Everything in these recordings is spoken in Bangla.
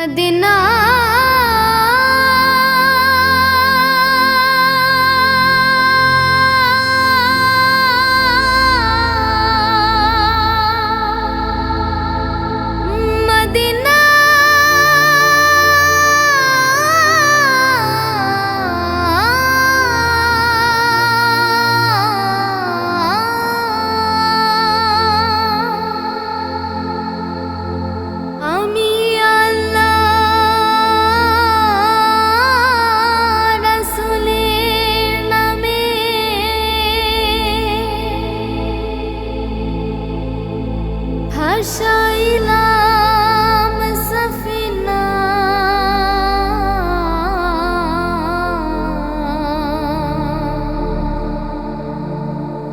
মদিনা মদিনা আমি ভাসাইলাম সফিনা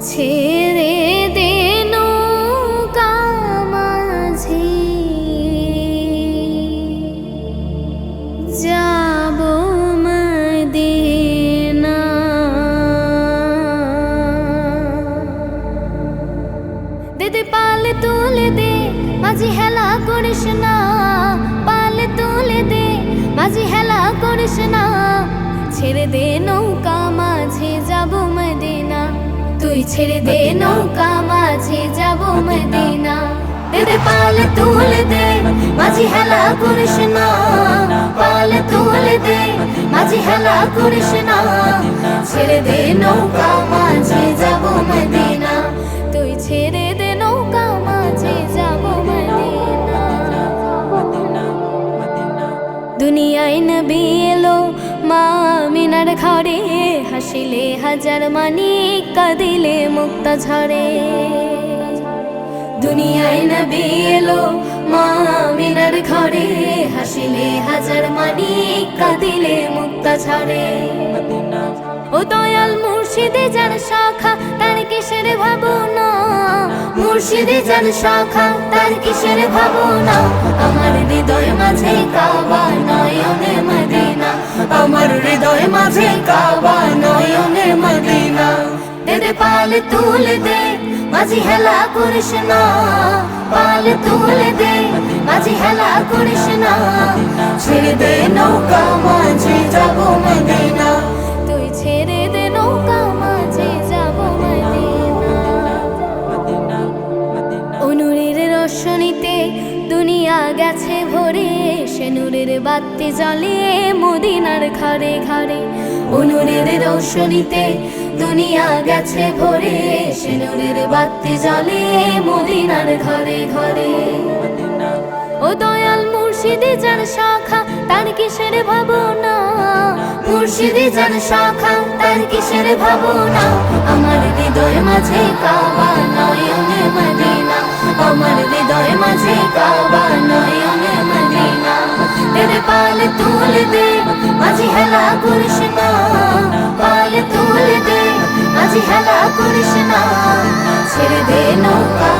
ছেড়ে দে নৌকা মাঝি যাব মদিনা দে পালে তুলে দে মাঝি হেলা করিস না পালে তুলে দে মাঝি হেলা করিস না ছেড়ে দে নৌকা মাঝে যাব মদিনা তুই ছেড়ে দে নৌকা মাঝে যাব মদিনা দে পালে তুলে দে মাঝি হেলা করিস না পালে তুলে দে মাঝি হেলা করিস না ছেড়ে দে নৌকা মাঝে যাব মদিনা তুই ছেড়ে দে নৌকা মাঝে যাব মদিনা দুনিয়ায় নবী এলো মা আমিনার ঘরে হাসিলে হাজার মানিক কাঁদিলে মুক্তা ঝরে দুনিয়ায় নবী এলো মা আমিনার ঘরে হাসিলে হাজার মানিক কাঁদিলে মুক্তা ঝরে ও দয়াল মুর্শিদে যার শাখা তার কিসের ভাবনা মুর্শিদে যার শাখা তার কিসের ভাবনা আমার হৃদয় মাঝে কাবা নয়নে মদিনা আমার হৃদয় মাঝে কাবা নয়নে মদিনা দে পালে তুলে দে মাঝি হেলা করিস না পালে তুলে দে মাঝি হেলা করিস না ছেড়ে দে নৌকা মাঝে যাব মদিনা তুই ছেড়ে দে নৌকা মাঝে যাব মদিনা অনুরের রোশনীতে দুনিয়া গেছে ভরে সে নূরের বাতি জ্বলে মদিনার ঘরে ঘরে অনুরের রোশনীতে দুনিয়া গেছে ভরে সে নূরের বাতি জ্বলে মদিনার ঘরে ঘরে ও দয়াল মুর্শিদে যার শাখা তার কিসের ভাবনা মুর্শিদে যার শাখা তার কিসের ভাবনা আমার হৃদয় মাঝে কাবা নয়নে মদিনা আমার হৃদয় মাঝে কাবা নয়নে মদিনা দে পালে তুলে দে মাঝি হেলা করিস না পালে তুলে দে মাঝি হেলা করিস না ছেড়ে দে নৌকা